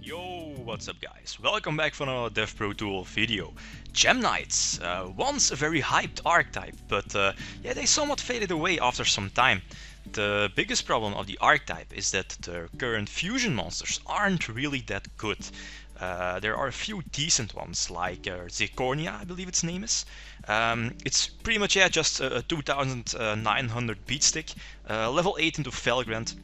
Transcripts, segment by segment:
Yo, what's up guys? Welcome back for another DevPro Duel video. Gem Knights, once a very hyped archetype, but yeah, they somewhat faded away after some time. The biggest problem of the archetype is that the current fusion monsters aren't really that good. There are a few decent ones, like Zirconia, I believe its name is. It's pretty much just a 2900 beatstick, level 8 into Felgrand.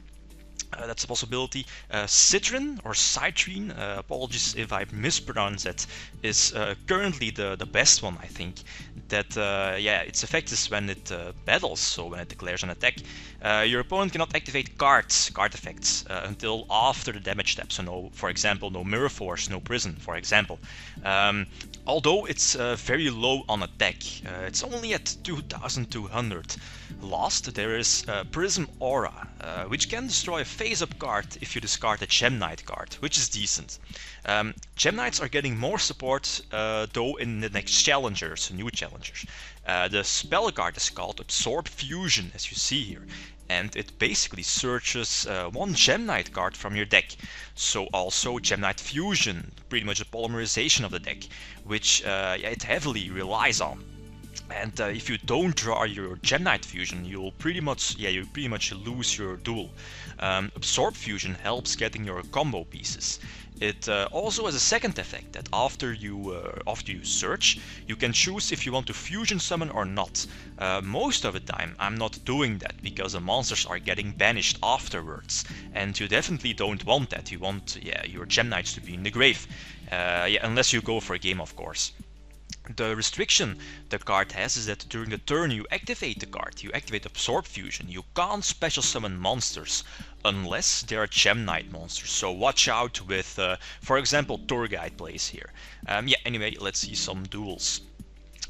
That's a possibility. Citrin or Citrine, apologies if I mispronounce it, is currently the best one, I think. That yeah, its effect is when it battles, so when it declares an attack, your opponent cannot activate card effects until after the damage step. So no, for example, no Mirror Force, no Prison, for example. Although it's very low on attack, it's only at 2200. Last, there is Prism Aura, which can destroy a face-up card if you discard a Gem Knight card, which is decent. Gem Knights are getting more support though in the next challengers, new challengers. The spell card is called Absorb Fusion, as you see here, and it basically searches one Gem Knight card from your deck. So also Gem Knight Fusion, pretty much a polymerization of the deck, which yeah, it heavily relies on. And if you don't draw your Gem Knight Fusion, you'll pretty much lose your duel. Absorb Fusion helps getting your combo pieces. It also has a second effect that after you search, you can choose if you want to fusion summon or not. Most of the time I'm not doing that because the monsters are getting banished afterwards, and you definitely don't want that. You want your Gem Knights to be in the grave, yeah, unless you go for a game, of course. The restriction the card has is that during the turn you activate the card, you activate Absorb Fusion, you can't special summon monsters unless they are Gem Knight monsters. So watch out with, for example, Tour Guide plays here. Yeah, anyway, let's see some duels.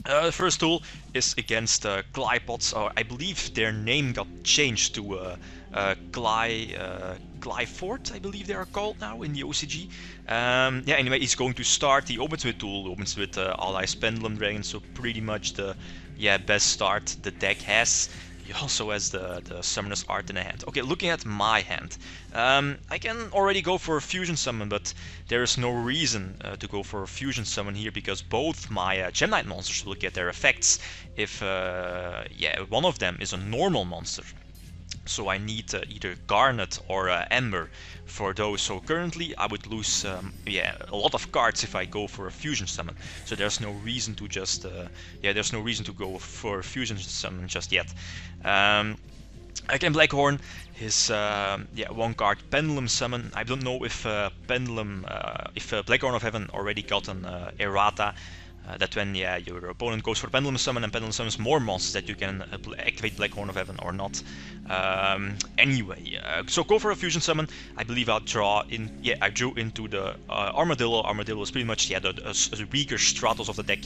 The first duel is against Qliphort, or I believe their name got changed to Qliphort, I believe they are called now in the OCG. Yeah, anyway, he's going to start. He opens with Duel, opens with Allies Pendulum Dragon, so pretty much the best start the deck has. He also has the Summoner's Art in the hand. Okay, looking at my hand, I can already go for a Fusion Summon, but there is no reason to go for a Fusion Summon here because both my Gem Knight monsters will get their effects if yeah, one of them is a normal monster. So I need either Garnet or Ember for those. So currently I would lose yeah, a lot of cards if I go for a Fusion Summon. So there's no reason to just yeah, there's no reason to go for a Fusion Summon just yet. Again, Blackhorn, his yeah, one card Pendulum Summon. I don't know if Blackhorn of Heaven already got an errata. That when your opponent goes for Pendulum Summon and Pendulum Summons more monsters that you can activate Blackhorn of Heaven or not. Anyway, so go for a Fusion Summon. I believe I'll draw in. Yeah, I drew into the Armadillo. Armadillo is pretty much the weaker Stratos of the deck.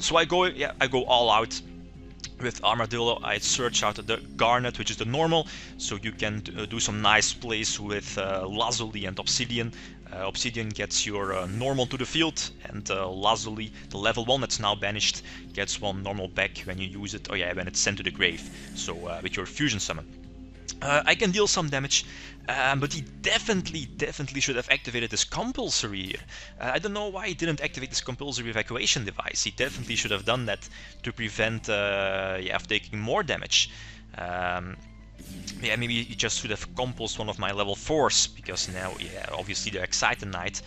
So I go all out. With Armadillo, I search out the Garnet, which is the normal, so you can do some nice plays with Lazuli and Obsidian. Obsidian gets your normal to the field, and Lazuli, the level 1 that's now banished, gets one normal back when you use it, when it's sent to the grave, so with your Fusion Summon. I can deal some damage, but he definitely should have activated this compulsory here. I don't know why he didn't activate this compulsory evacuation device. He definitely should have done that to prevent of taking more damage. Yeah, maybe he just should have compulsed one of my level 4s, because now, obviously the Excited Knight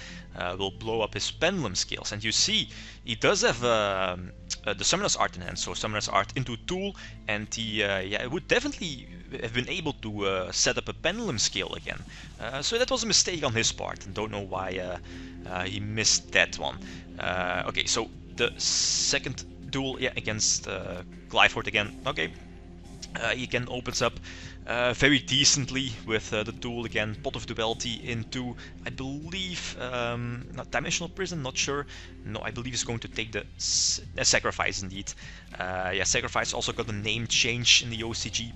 will blow up his Pendulum skills. And you see, he does have the Summoner's Art in hand, so Summoner's Art into Tool, and he would definitely have been able to set up a Pendulum scale again. So that was a mistake on his part, and don't know why he missed that one. Okay, so the second duel, against Qliphort again. Okay. He again opens up very decently with the tool again, Pot of Duality into, I believe, not Dimensional Prison, not sure. No, I believe he's going to take the Sacrifice indeed. Yeah, Sacrifice also got a name change in the OCG.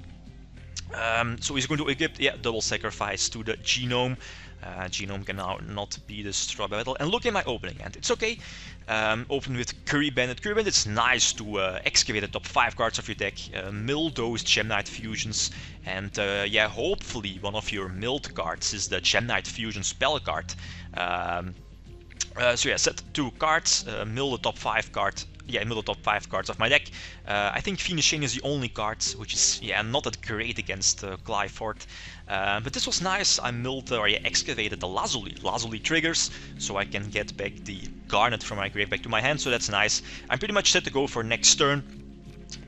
So he's going to equip, double sacrifice to the Genome. Genome can now not be destroyed by battle. And look at my opening hand. It's okay. Open with Curry Bandit. Curry Bandit, it's nice to excavate the top 5 cards of your deck, mill those Gem Knight fusions, and hopefully one of your milled cards is the Gem Knight fusion spell card. Set 2 cards, mill the top 5 card. Mill the top 5 cards of my deck. I think Phoenix Chain is the only card, which is not that great against Qliphort. But this was nice. I milled or excavated the Lazuli. Lazuli triggers, so I can get back the Garnet from my grave back to my hand, so that's nice. I'm pretty much set to go for next turn.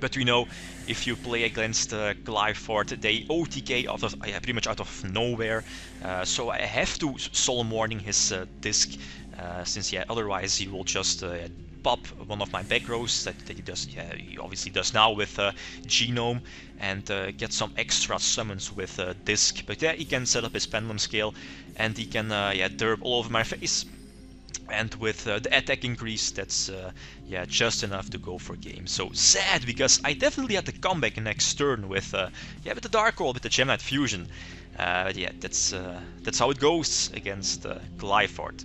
But we know if you play against Qliphort, they OTK pretty much out of nowhere. So I have to Solemn Warning his disc, since otherwise he will just pop one of my back rows that he does. He obviously does now with Genome, and get some extra summons with disc. But he can set up his Pendulum Scale, and he can derp all over my face. And with the attack increase, that's just enough to go for game. So sad, because I definitely had to come back next turn with with the Dark Hole, with the Gem Knight fusion. That's how it goes against Qliphort.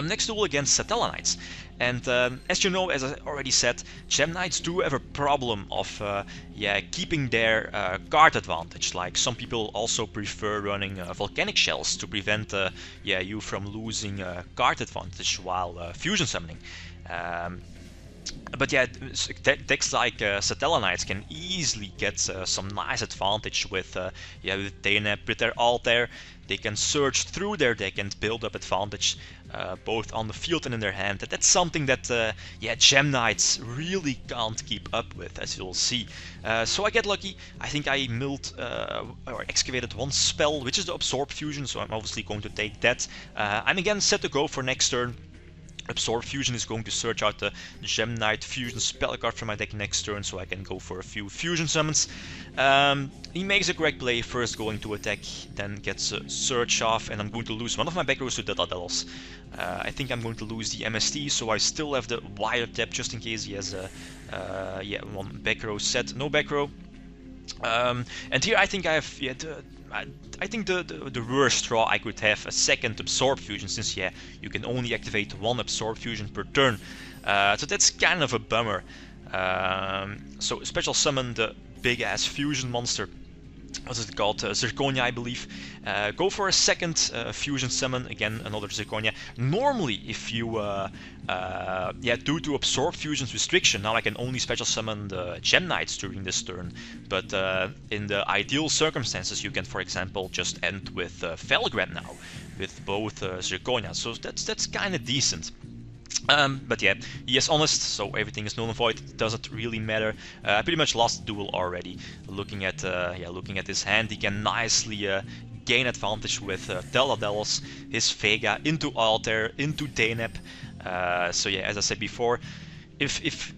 Next duel against Satellarknights. And as you know, as I already said, Gem Knights do have a problem of keeping their card advantage. Like, some people also prefer running Volcanic Shells to prevent you from losing card advantage while fusion summoning. But decks like Satellarknights can easily get some nice advantage with DNAP, with their Altair. They can search through their deck and build up advantage both on the field and in their hand. That's something that Gem Knights really can't keep up with, as you'll see. So I get lucky. I think I milled or excavated one spell, which is the Absorb Fusion, so I'm obviously going to take that. I'm again set to go for next turn. Absorb Fusion is going to search out the Gem Knight Fusion spell card from my deck next turn, so I can go for a few fusion summons. He makes a correct play, first going to attack, then gets a search off, and I'm going to lose one of my back rows to Daedalus. I think I'm going to lose the MST, so I still have the Wiretap just in case he has a one back row set, no back row. And here I think I have I think the worst draw I could have, a second Absorb Fusion, since you can only activate one Absorb Fusion per turn. So that's kind of a bummer. So special summon the big ass fusion monster. What's it called? Zirconia, I believe. Go for a second fusion summon, again another Zirconia. Normally, if you due to Absorb Fusion's restriction, now I can only special summon the Gem Knights during this turn. But in the ideal circumstances, you can, for example, just end with Felgrand now, with both Zirconia. So that's kind of decent. But he is honest, so everything is null and void. It doesn't really matter. I pretty much lost the duel already. Looking at his hand, he can nicely gain advantage with Daedalus, his Vega into Altair, into DNAP. As I said before, if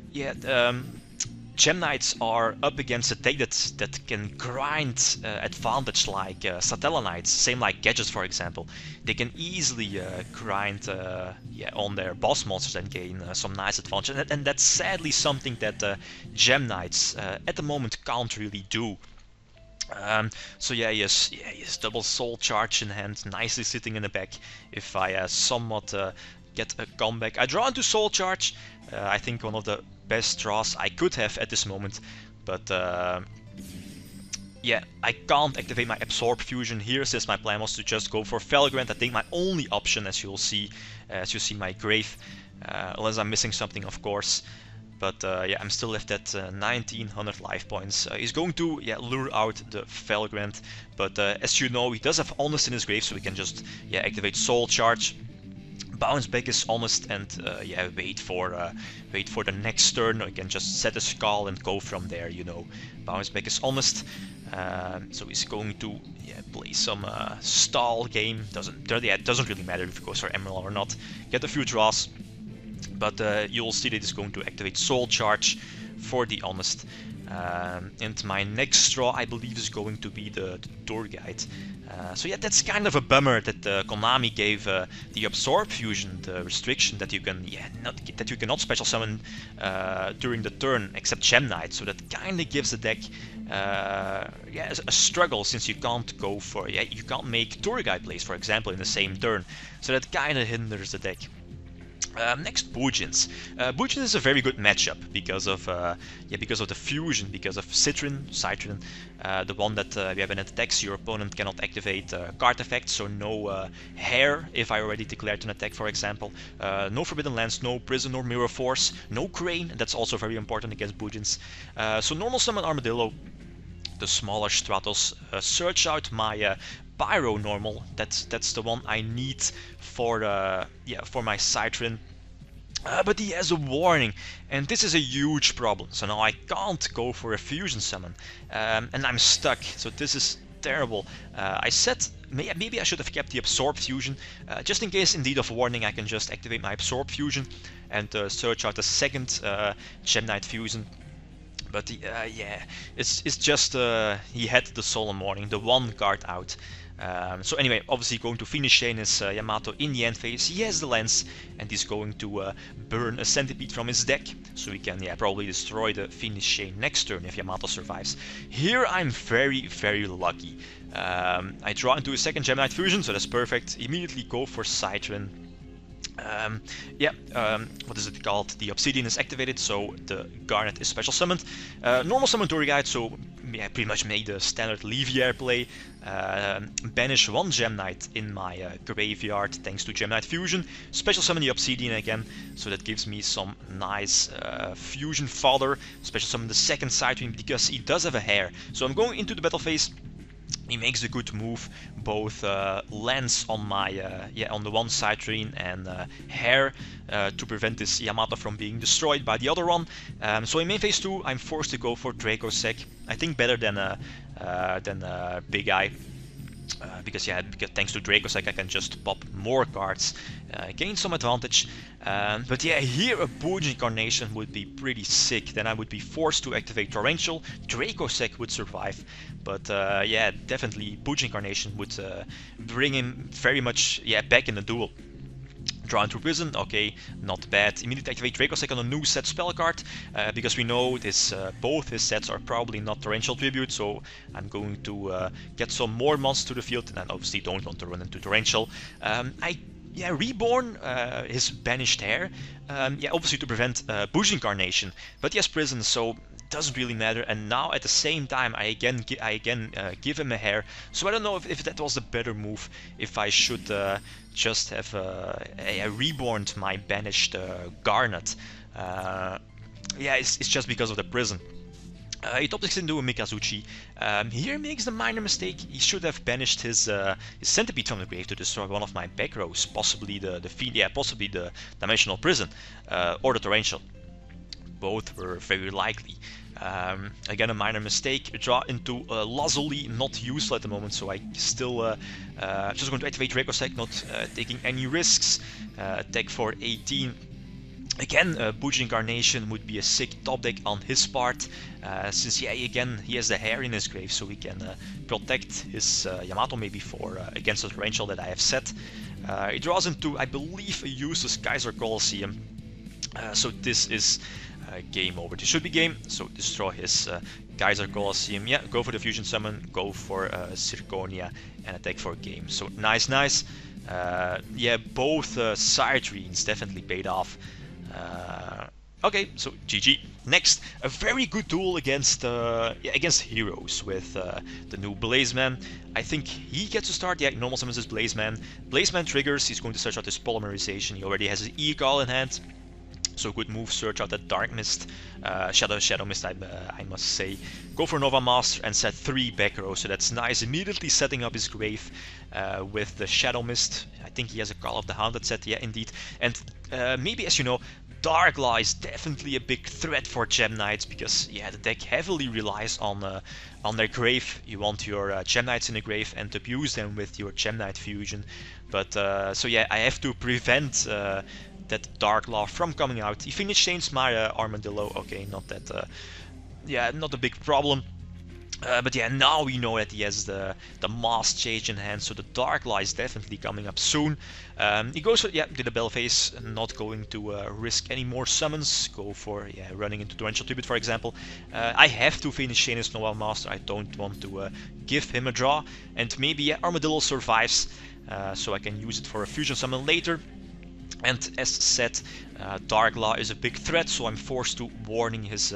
Gem Knights are up against a deck that can grind advantage like Satellarknights, same like Gadgets for example, they can easily grind on their boss monsters and gain some nice advantage, and that's sadly something that Gem Knights at the moment can't really do. He has double Soul Charge in hand, nicely sitting in the back. If I somewhat get a comeback, I draw into Soul Charge. I think one of the best draws I could have at this moment, but I can't activate my Absorb Fusion here, since my plan was to just go for Felgrand. I think my only option, as you see my grave, unless I'm missing something, of course. But I'm still left at 1900 life points. He's going to lure out the Felgrand, but as you know, he does have Honest in his grave, so we can just activate Soul Charge. Bounce back is honest, and wait for the next turn. I can just set a skull and go from there. Bounce back is honest. So he's going to play some stall game. Doesn't really matter if he goes for Emerald or not. Get a few draws, but you'll see that he's going to activate Soul Charge for the honest. And my next draw, I believe, is going to be the tour guide. So yeah, that's kind of a bummer that Konami gave the Absorb Fusion the restriction that you can that you cannot special summon during the turn except Gem Knight. So that kind of gives the deck a struggle, since you can't go for you can't make tour guide plays, for example, in the same turn. So that kind of hinders the deck. Next, Bujins. Bujins is a very good matchup because of the fusion, because of Citrin, the one that we have in attacks. Your opponent cannot activate card effects, so no hair if I already declared an attack, for example. No Forbidden Lands, no Prison or Mirror Force, no Crane. That's also very important against Bujins. So normal summon Armadillo, the smaller Stratos, search out my Pyro normal. That's the one I need for my Citrin. But he has a warning, and this is a huge problem. So now I can't go for a fusion summon, and I'm stuck. So this is terrible. I said maybe I should have kept the Absorb Fusion, just in case indeed of warning. I can just activate my Absorb Fusion and search out the second Gem Knight Fusion. But yeah, it's just he had the Solemn Warning, the one card out. So anyway, obviously going to finish Shane is Yamato in the end phase. He has the lens, and he's going to burn a Centipede from his deck, so he can probably destroy the finish Shane next turn if Yamato survives. Here I'm very, very lucky. I draw into a second Gem Knight Fusion, so that's perfect. Immediately go for Citrin. What is it called? The Obsidian is activated, so the Garnet is special summoned. Normal summon tour guide, so yeah, pretty much made the standard Levier play. Banish one Gem Knight in my graveyard thanks to Gem Knight Fusion. Special summon the Obsidian again, so that gives me some nice fusion fodder. Special summon the second Citrin because he does have a hair. So I'm going into the battle phase. He makes a good move, both lands on my on the one Citrin and hair to prevent this Yamato from being destroyed by the other one. So in main phase 2, I'm forced to go for Dracosec. I think better than Big Eye. Because thanks to Dracosec I can just pop more cards, gain some advantage. But yeah, here a Bujin Incarnation would be pretty sick. Then I would be forced to activate Torrential. Dracosec would survive, but yeah, definitely Bujin Incarnation would bring him very much back in the duel. Draw into Prison, okay, not bad. Immediately activate Dracosec on a new set spell card, because we know this both his sets are probably not Torrential Tribute, so I'm going to get some more monsters to the field, and I obviously don't want to run into Torrential. Reborn his Banished Hair, obviously to prevent Bujin Incarnation, but he has Prison, so doesn't really matter. And now at the same time I again give him a hair, so I don't know if that was the better move, if I should just have reborned my banished Garnet. It's just because of the Prison. He top decks into a Mikazuchi. Here makes the minor mistake. He should have banished his Centipede from the grave to destroy one of my back rows, possibly possibly the Dimensional Prison or the Torrential. Both were very likely. Again, a minor mistake. Draw into Lazuli, not useful at the moment, so I still just going to activate Dracosec, not taking any risks. Deck for 18. Again, Bujin Incarnation would be a sick top deck on his part, since again he has the hair in his grave, so he can protect his Yamato maybe for against the Torrential that I have set. He draws into, I believe, a useless Kaiser Colosseum. So this is game over. This should be game, so destroy his Kaiser Colosseum. Yeah, go for the fusion summon, go for Zirconia, and attack for game. So nice. Both Citrines definitely paid off. Okay, so GG. Next, a very good duel against heroes with the new Blazeman. I think he gets to start. Yeah, normal summons his Blazeman. Blazeman triggers. He's going to search out his Polymerization. He already has his E-Call in hand. So good move, search out that Dark Mist, Shadow Mist I must say. Go for Nova Master and set 3 back rows, so that's nice. Immediately setting up his grave with the Shadow Mist. I think he has a Call of the Hounded set, yeah indeed. And maybe, as you know, Dark Law is definitely a big threat for Gem Knights, because the deck heavily relies on their grave. You want your Gem Knights in the grave and abuse them with your Gem Knight Fusion. But I have to prevent that Dark Law from coming out. He finished Shane's my Armadillo. Okay, not yeah, not a big problem. But yeah, now we know that he has the mask change in hand, so the Dark Law is definitely coming up soon. He goes for, yeah, the Bell phase, not going to risk any more summons, go for, yeah, running into Torrential Tribute, for example. I have to finish Shayna's Nova Master, I don't want to give him a draw, and maybe, yeah, Armadillo survives, so I can use it for a fusion summon later. And as said, Dark Law is a big threat, so I'm forced to warning his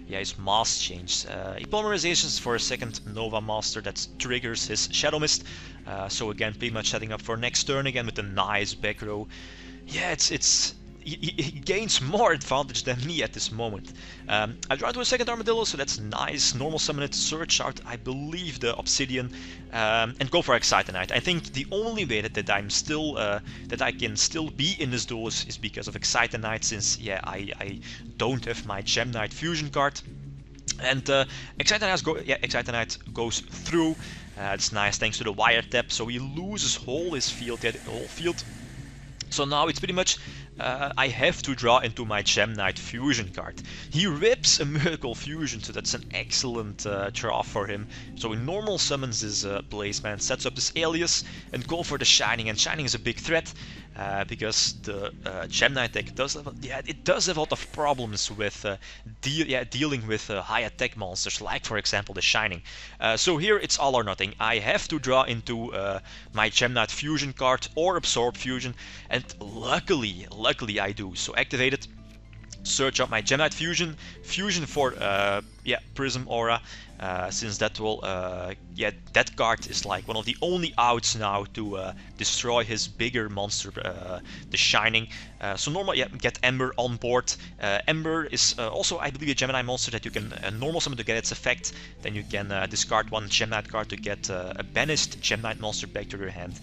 his mask change. He polymerizations for a second Nova Master that triggers his Shadow Mist. So again, pretty much setting up for next turn again with a nice back row. Yeah, he gains more advantage than me at this moment. I draw to a second Armadillo, so that's nice. Normal summon it, search out, I believe, the Obsidian, and go for Exciter-Knight. I think the only way that I'm still that I can still be in this duel is because of Exciter-Knight, since yeah, I don't have my Gem Knight fusion card. And Exciter-Knight goes through. It's nice thanks to the wiretap, so he loses his field, yeah, the whole field. So now it's pretty much I have to draw into my Gem Knight fusion card. He rips a Miracle Fusion, so that's an excellent draw for him. So he normal summons his Blazeman, sets up this Alias, and go for the Shining. And Shining is a big threat because the Gem Knight deck does have a lot of problems with dealing with high attack monsters, like for example the Shining. So here it's all or nothing. I have to draw into my Gem Knight fusion card or Absorb Fusion, and luckily I do. So activate it, search up my Gem Knight fusion for Prism Aura, since that will that card is like one of the only outs now to destroy his bigger monster, the Shining. So normally, yeah, get Ember on board. Ember is also, I believe, a Gemini monster that you can normal summon to get its effect. Then you can discard one Gem Knight card to get a banished Gem Knight monster back to your hand.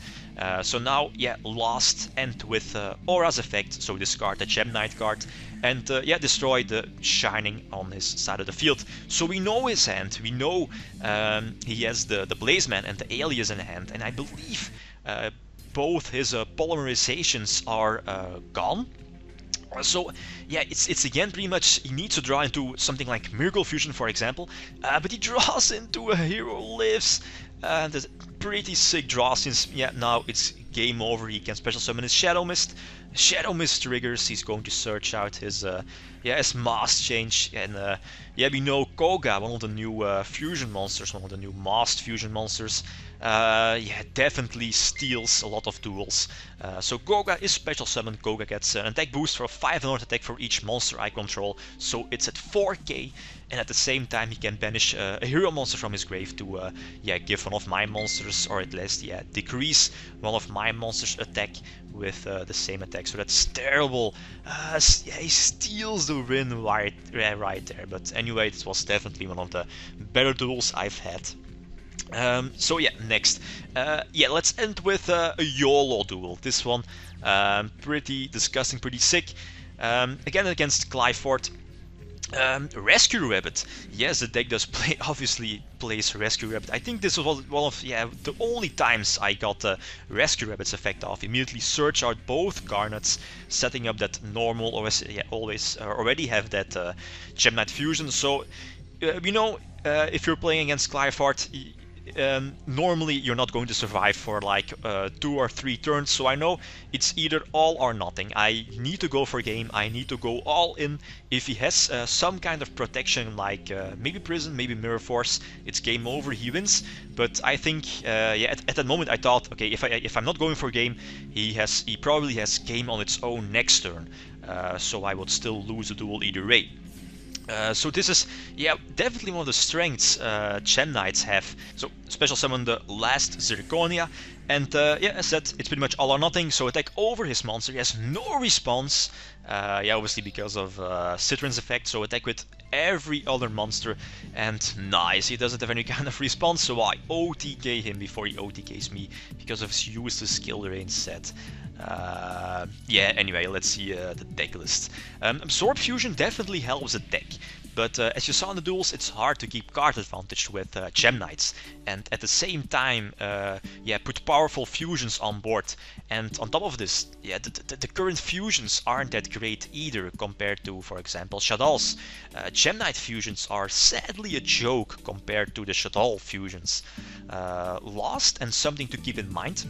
So now, yeah, last end with Aura's effect. So discard the Gem Knight card and destroy the Shining on his side of the field. So we know his hand. We know he has the Blazeman and the Alias in hand, and I believe both his polymerizations are gone. So yeah, it's again pretty much he needs to draw into something like Miracle Fusion, for example, but he draws into a Hero Lives. That's a pretty sick draw, since yeah, now it's game over. He can special summon his Shadow Mist. Shadow Mist triggers, he's going to search out his his mask change, and we know Koga, one of the new fusion monsters, one of the new masked fusion monsters, definitely steals a lot of duels. So Koga is special summoned. Koga gets an attack boost for 500 attack for each monster I control, so it's at 4k, and at the same time he can banish a hero monster from his grave to give one of my monsters, or at least decrease one of my monsters' attack with the same attack. So that's terrible. He steals the win right there. But anyway, it was definitely one of the better duels I've had. So yeah, next. Let's end with a YOLO duel. This one, pretty disgusting, pretty sick. Again against Qliphort. Rescue Rabbit. Yes, the deck does obviously plays Rescue Rabbit. I think this was one of the only times I got Rescue Rabbit's effect off. Immediately search out both Garnets, setting up that normal always already have that Gem Knight fusion. So if you're playing against Qliphort, normally you're not going to survive for like 2 or 3 turns, so I know it's either all or nothing. I need to go for game, I need to go all in. If he has some kind of protection, like maybe Prison, maybe Mirror Force, it's game over, he wins. But I think at that moment I thought, okay, if I'm not going for game, he probably has game on its own next turn, so I would still lose the duel either way. So this is definitely one of the strengths Gem Knights have. So special summon the last Zirconia, and as I said, it's pretty much all or nothing. So attack over his monster. He has no response, obviously because of Citrin's effect. So attack with every other monster, and nice, he doesn't have any kind of response, so I OTK him before he OTKs me because of his useless skill range set. Anyway, let's see the deck list. Absorb Fusion definitely helps the deck. But as you saw in the duels, it's hard to keep card advantage with Gem Knights, and at the same time, yeah, put powerful fusions on board. And on top of this, yeah, the current fusions aren't that great either compared to, for example, Shadal's. Gem Knight fusions are sadly a joke compared to the Shadal fusions. Last, and something to keep in mind,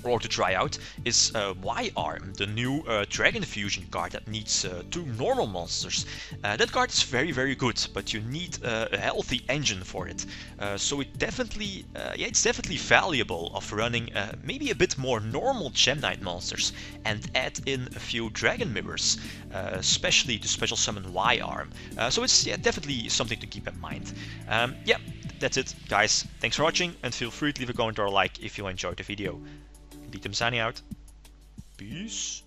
or to try out, is Y-Arm, the new Dragon Fusion card that needs 2 normal monsters. That card is very good, but you need a healthy engine for it. So it definitely, yeah, it's definitely valuable of running maybe a bit more normal Gem Knight monsters and add in a few Dragon Mirrors, especially to special summon Y-Arm. So it's, yeah, definitely something to keep in mind. Yeah, that's it, guys. Thanks for watching, and feel free to leave a comment or a like if you enjoyed the video. Beat them signing out. Peace.